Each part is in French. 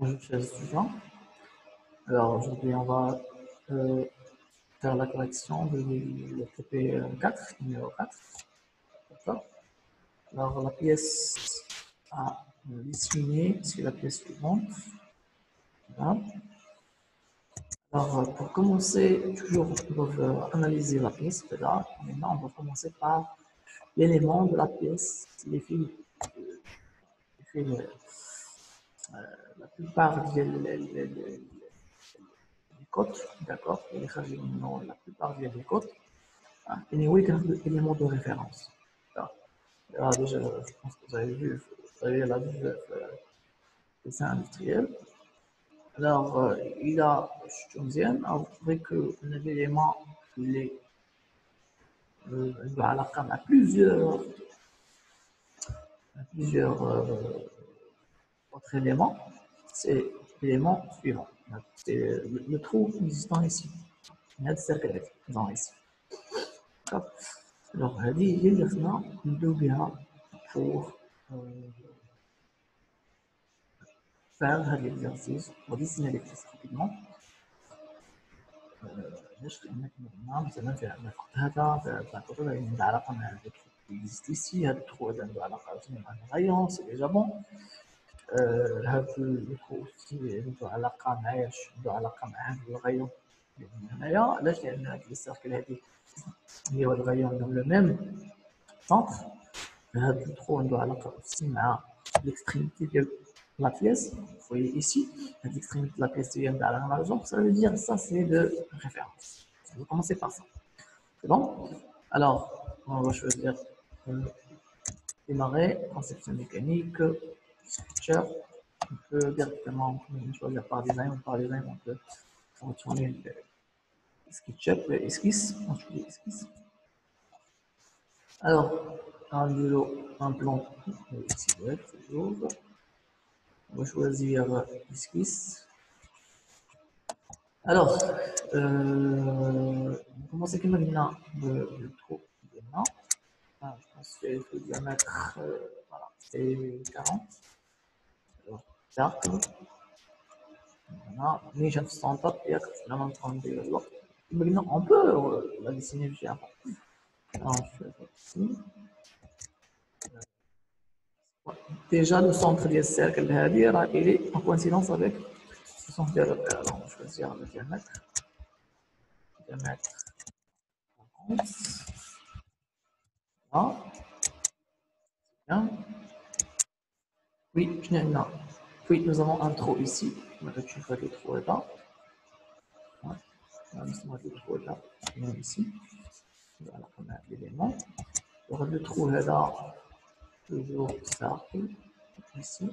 Bonjour chers étudiants. Alors aujourd'hui on va faire la correction de le TP4, numéro 4. D'accord. Alors la pièce à dessiner, c'est la pièce suivante. Voilà. Alors pour commencer, toujours on va analyser la pièce. Là. Maintenant on va commencer par l'élément de la pièce, les fils. La plupart des cotes, d'accord, la plupart des cotes. Anyway, élément de référence. Alors, déjà, je pense que vous avez vu, vous avez la vue dessin industriel. Alors, il a Chomzian, vous trouvez que l'élément, il est à plusieurs autres éléments. C'est l'élément suivant. C'est le trou existant ici. Il y a des cercles dans ici. Alors, هذه هي اللي خصنا نبداو بها pour faire l'exercice pour dessiner les pièces rapidement. مثلا في عندنا الخط هذا في الكتب عنده علاقه مع الترو qui existe ici. هذا الترو هذا عنده علاقه مع الغيون سي ديجا بون. هذا الترو عنده علاقه مع عنده علاقه مع هذا الغيون هنايا. علاش؟ لان هاد لي سيركل هادي هي والغيون عندهم لو ميم سونتر. هذا الترو عنده علاقه aussi مع l'extrémité ديال la pièce. Vous voyez ici, l'extrémité de la pièce vient de la raison. Ça veut dire ça, c'est de référence. On va commencer par ça. C'est bon? Alors, on va choisir démarrer, conception mécanique, structure. On peut directement choisir par design ou par design. On peut retourner le SketchUp, esquisse. On choisit esquisse. Alors, un plan ici, toujours. On va choisir esquisse. Alors, on commence avec le trou. Je pense que le diamètre, voilà, c'est 40. Alors, cercle. Voilà, mais je ne sens pas bien que c'est la même trente de l'autre. On peut la dessiner juste avant. Alors, je fais ici. Déjà, le centre du cercle, il est en coïncidence avec le centre du repère. Alors, on va choisir le diamètre. Diamètre 40. Voilà. Bien. Oui, non. Oui, nous avons un trou ici. On va récupérer le trou là. On va mettre le trou là. Ici. Voilà, on a l'élément. Le trou là, toujours cercle. Ici.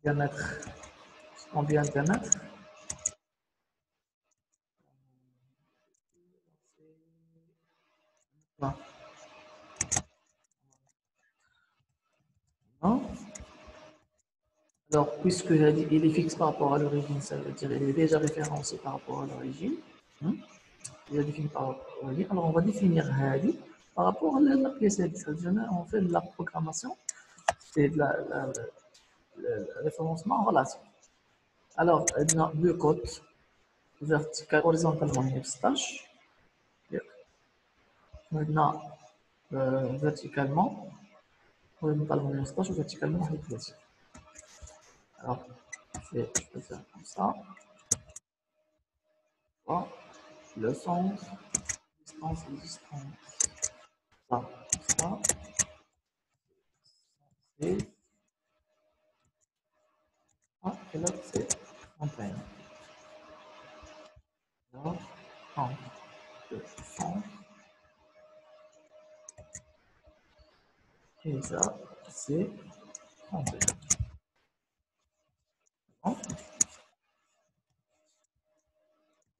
Diamètre. Combien de diamètre? Non. Alors, puisque j'ai dit il est fixe par rapport à l'origine, ça veut dire qu'il est déjà référencé par rapport à l'origine. Il est défini par rapport à l'origine. Alors, on va définir Hadi par rapport à la pièce additionnelle. On fait de la programmation et de la référencement en relation. Alors, on a deux côtes verticales, horizontalement et stache. Maintenant, verticalement, horizontalement et stache, verticalement et classique. Alors, je peux faire comme ça. Voilà. Le centre, distance et distance. Ça, ça. Et et là, c'est 31. Là, 30 de centre. Et ça, c'est 31. Bon.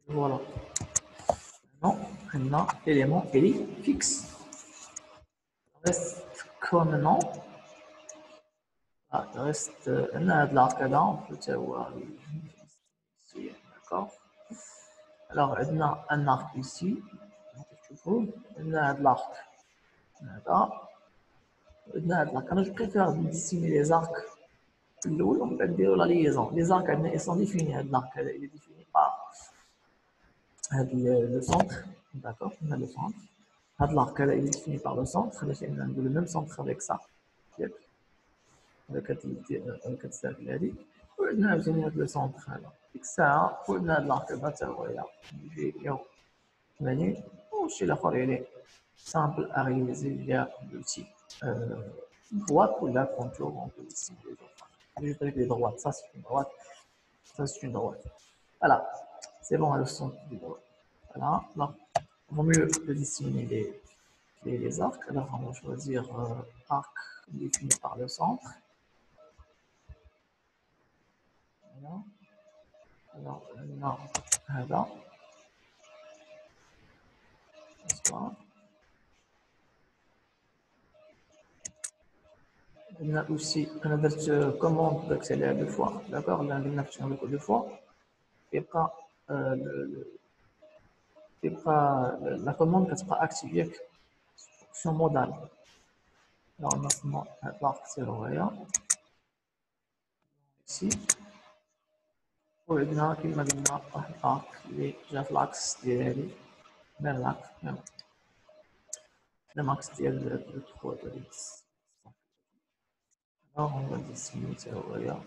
Voilà. Maintenant, l'élément est fixe. Il reste quoi maintenant? Il reste de l'arcade, on peut voir ici, d'accord. Alors, on a un arc ici. On a de l'arc. Là. Je préfère dessiner les arcs الاول ومن بعد نديرو لا ليزون. لي زارك عندنا اي سون ديفيني. هاد لارك هذا il est défini par هاد لو سونتر. داكور هنا لو سونتر. هاد لارك هذا il est défini par le centre باش نديرو لو ميم سونتر افيك سا ياك هذاك هاد السيركل هادي. وعندنا عاوتاني هاد لو سونتر هذا ديك الساعه. وعندنا هاد لارك هذا حتى هو يجي 80. والشيء الاخر يعني simple à réaliser via l'outil droite ou la contour. On peut dessiner les autres. Juste avec les droites, ça c'est une droite, ça c'est une droite. Voilà, c'est bon, elles sont des droites. Voilà, donc il vaut mieux de dessiner les arcs. Alors on va choisir arc défini par le centre. Voilà. Alors là, voilà. On a aussi une commande d'accélérer deux fois, d'accord? On a une action de deux fois. Et pas, la commande qui sera activée sur modal. Alors maintenant, l'arc c'est l'oreille. Ici. وعندنا كما قلنا واحد الارك اللي جا في لاكس ديالي ميم لاكس ميم لاكس ديال لو تخوا ديال alors on va dessiner ça regarde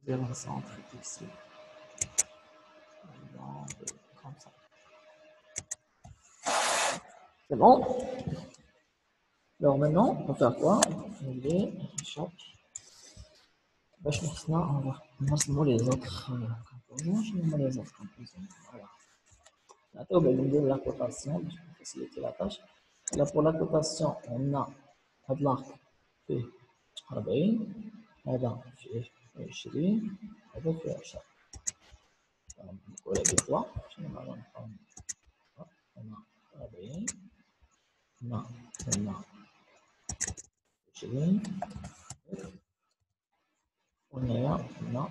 vers un centre ici comme ça. C'est bon. Alors maintenant on va faire quoi? On va shop باش نحسنا نرسموا les autres composants. شنو هما les autres composants? Voilà. نعطيو بعد نديرو لا كوطاسيون باش نفاسيليتي لا طاش. Là pour la cotation on a هاد l'arc فيه 40 هذا فيه 20 هذا فيه 10. نقولها دو فوا شنو هنا هنا 40 هنا 20 وهنايا هنا.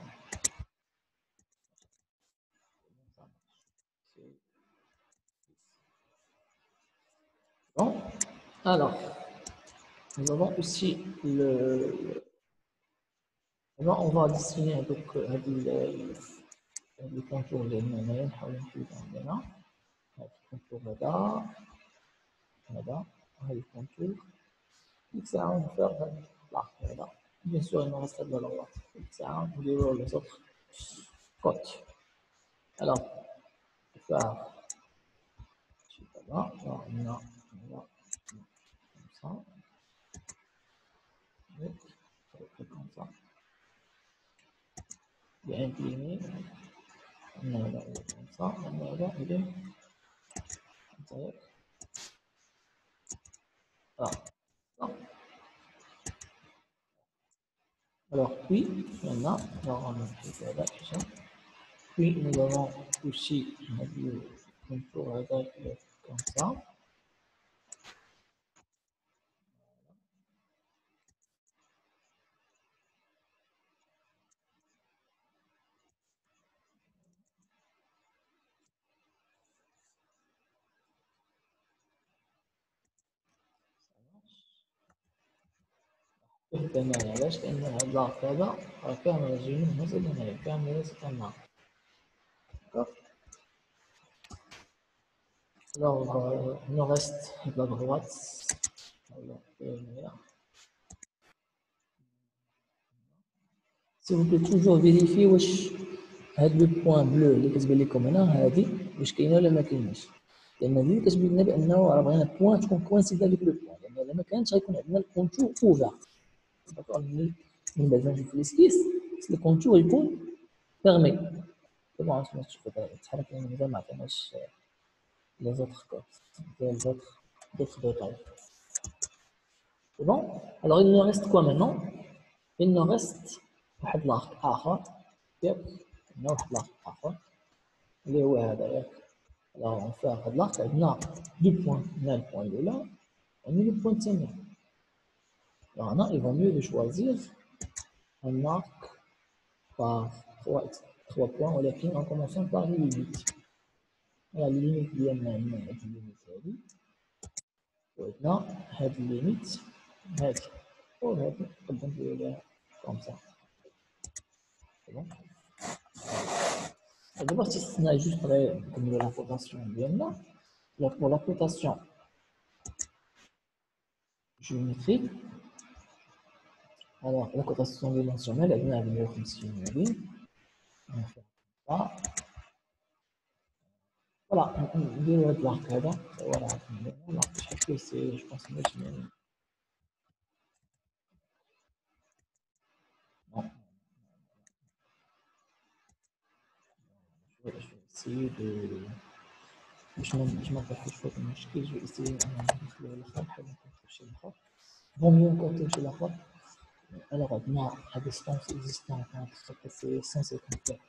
Bon, alors nous avons aussi on va dessiner donc le contour اللي هنايا نحاول نحيدو عندنا هاد الكونتور هذا هاد الكونتور. ديك الساعة نفير هاد الارك هذا بيان سور il nous reste هاد الروات. ديك الساعة نديرو لي زوطخ كوت. alors faire شي كذا هنا comme ça comme ça bien incliné. هنا comme ça هنا il est comme ça. Voilà. Alors puis maintenant on va faire là déjà. Puis nous avons aussi le contour comme ça. تمام علاش؟ لأن هاد اللاك هذا راه كامل الجنون نازل هنايا كامل تما. Alors il nous reste la droite. Si vous pouvez toujours vérifier واش هاد لو بوين بلو اللي كتبان لكم هنا هادي واش كاينه ولا ما كايناش. لان هادي اللي كتبين لنا بانه راه بغينا بوين تكون كوانسيد افيك لو بوين. لان اذا ما كانتش غيكون عندنا الكونتور اوفر. داكور من بعد نشوف ليسكيس لو كونتور يكون فيرمي. طبعا انتما تشوفوا تحرك لنا مازال ما عطيناش les autres codes, les d'autres détails. C'est bon? Alors il nous reste quoi maintenant? Il nous reste واحد l'arc آخر. ياك عندنا واحد l'arc آخر اللي هو هذا ياك. Alors on fait هاد l'arc عندنا دو بوين. هنا البوين الأولى وهنا البوين الثانية. Alors هنا il vaut mieux de choisir un arc par 3 points ولكن en commençant par les limites. Voilà les limites ديالنا هنا هاد الليميت هادي. وعندنا هاد الليميت هادي وهادي نقدر نديرو ليها كوم سا. دابا تيستنا جوج غير نكملو لا كوطاسيون ديالنا. بور لا كوطاسيون géométrique. Alors, la cotation dimensionnelle, elle vient à 150 mm. On va faire ça. Voilà, on dit de l'arcade. Voilà, je que c'est, je pense, que non, je vais essayer de. Je m'en fais chaud comme je vais essayer de le Vaut mieux encore toucher la fois. Alors, maintenant, la distance existante entre c'est 150 mètres.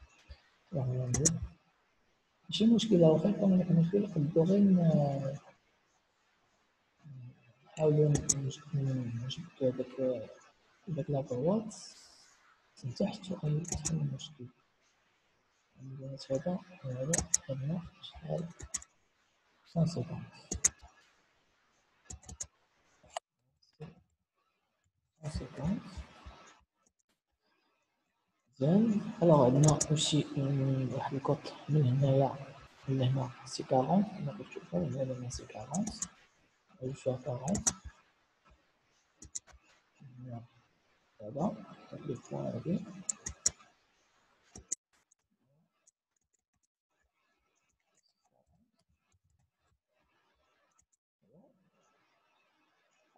ماشي مشكلة واخا يكون عندك مشكل نقدرو غير نحاولو نجبدو داك لابروات من تحت وغيحل المشكل. البنات هذا وهذا خدنا شحال 150 مزيان. الوغ عندنا اوشي واحد الكوط من هنايا لهنا سي 40 كما كتشوفو من هنا لهنا سي 40 جو فيها 40 هذا لي بوان هادي.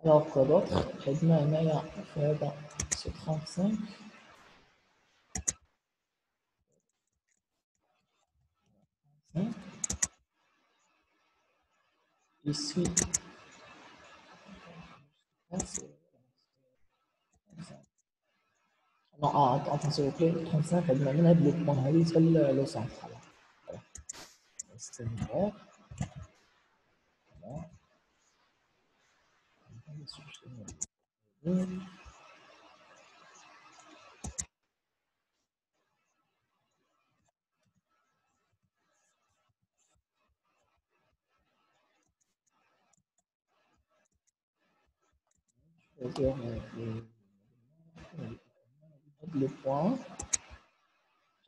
Alors quoi d'autre? عندنا هنايا في هذا سي 35 ici non attends s'il vous plaît 35 عندنا من هاد لو بوان هادي حتى لو سونتر. استمرار le point,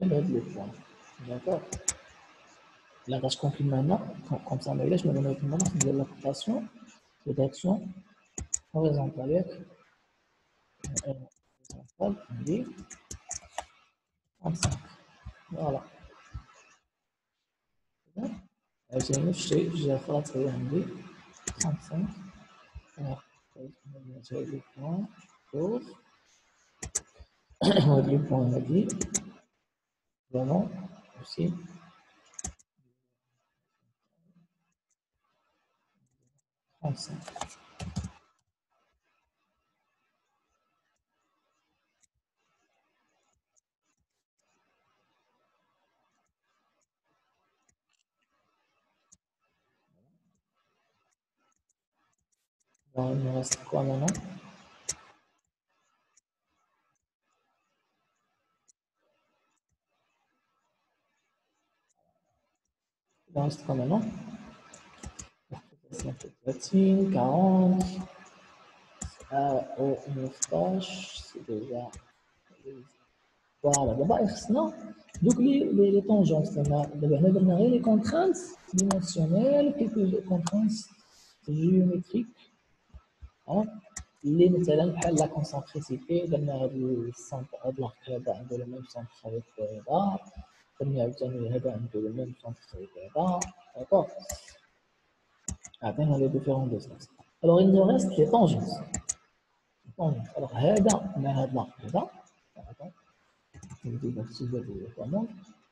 le point, d'accord. La rage confine maintenant, comme ça, mais là, je me donne maintenant de la rotation, de direction horizontale, horizontale, on dit 35. Voilà. J'ai une fiche, j'ai fait la série عندي 35. Alors, j'ai le point, pour, le point, on a dit, vraiment, aussi, ensemble. Alors, il me reste quoi maintenant? Il me reste quoi maintenant? 30, 40, au moustache, c'est déjà. Voilà, d'abord, donc les tangentes, les contraintes dimensionnelles, quelques contraintes géométriques, hein, les مثلا بحال la concentricité, درنا هاد السنتر هاد الارك هذا عنده le même centre avec هذا، درنا عاوتاني هذا عنده le même centre avec هذا، d'accord. عطينا les différents distances. Alors il nous reste les tangentes. Alors هذا مع هاد الارك هذا،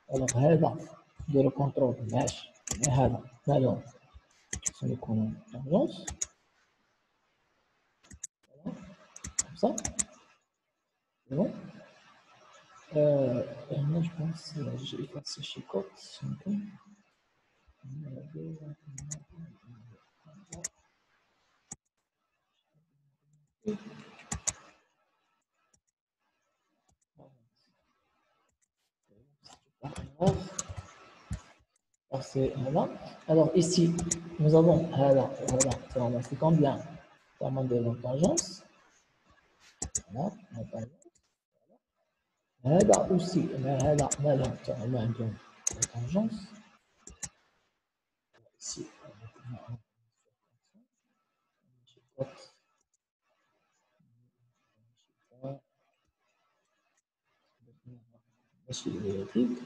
alors هذا نديرو كونترول باش هذا مالهم خصهم يكونوا تونجونس comme ça. C'est bon. Moi je pense que j'ai effacé chez Cote. Alors c'est là. Alors ici, nous avons c'est combien en de la tangence. Voilà, la tangence. هذا aussi هذا مالها عندهم la tangence. Ici, ماشي الرياضيك.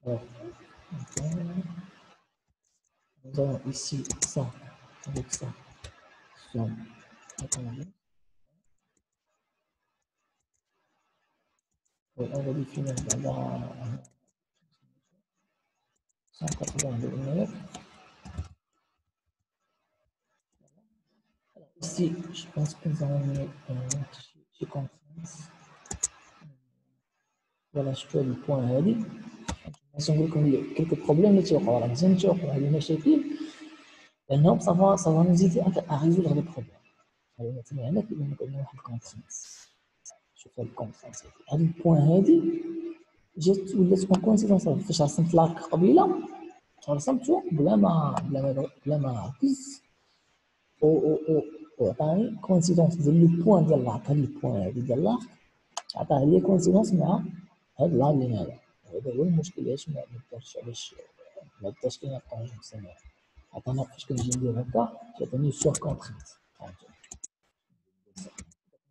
Alors, nous avons ici ça avec ça. Attendez. Oui, on va définir d'abord 182 mm. Ici, je pense que nous allons mettre chez confiance. Voilà, je trouve le point هذه. باش نقول لكم quelques problèmes اللي تيوقعوا راه مزيان تيوقعوا هاد المشاكل لانهم صافا نزيد à résoudre les problèmes. يعني مثلا هنا كيبان لك عندنا واحد الكونفرنس. شوف هاد الكونفرنس هاد البوان هادي جات ولات اون كونسيدونس فاش رسمت لاك قبيله رسمته بلا ما نركز وعطاني كونسيدونس ديال لو بوان ديال لاك. هاد البوان هادي ديال لاك عطاه لي كونسيدونس مع هاد لا لين هذا. هذا هو المشكل علاش ما دارتش علاش ما دارتش كاين الطونجونس هنا. عطانا فاش كنجي ندير هكا عطاني سور كونتريت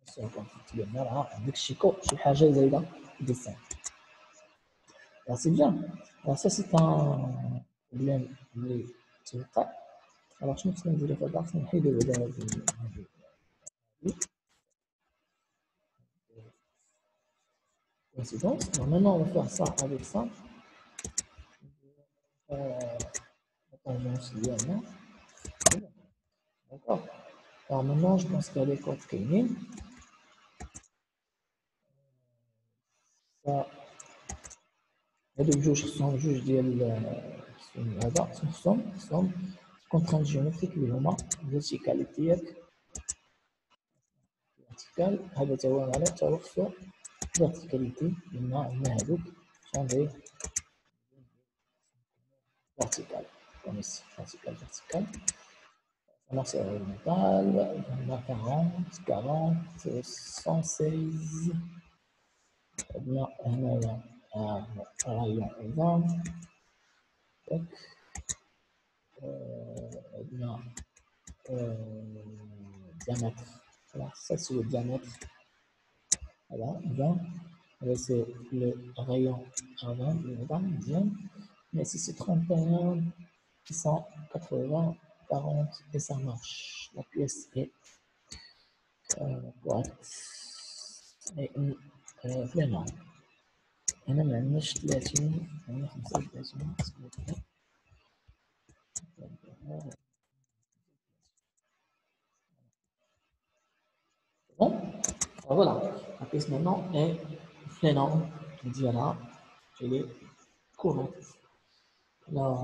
سور كونتريت لان راه عندك شي حاجه زايده ديسان. سي بيان. Ça c'est un problème اللي توقع. Alors شنو خصنا نديرو في هذا؟ خصنا نحيدو بعدا هاد coïncidence. Alors maintenant on va faire ça avec ça. La tangence linéaire. D'accord. Alors maintenant je pense qu'elle est coordonnée. Ça هادو بجوج خصهم جوج ديال هذا خصهم كونترانت جيومتريك اللي هما فيرتيكاليتي ياك فيرتيكال. هذا تا هو معناه تا هو خصو فيرتيكاليتي لان عندنا هادوك شونجي فيرتيكال comme ici vertical. Alors c'est horizontal, on a 40 116. هنا هنايا رايون 20. هنا diamètre. Alors ça c'est le diamètre. Voilà, 20. C'est le rayon à 20, bien. Mais si c'est 31, 180, 40 et ça marche. La pièce est correcte. Et vraiment. هنا ما عندناش 30 عندنا 35. Bon, voilà. La pièce maintenant est flanante. ديالها elle est correcte. Alors,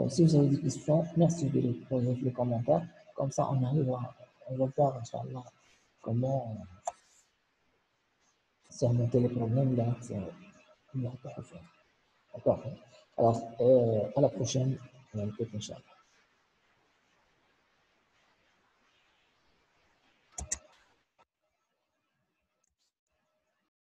si vous avez des questions, merci de les poser dans les commentaires. Comme ça, on va voir, Inch'Allah, comment surmonter les problèmes là. D'accord. Alors, à la prochaine. Inch'Allah.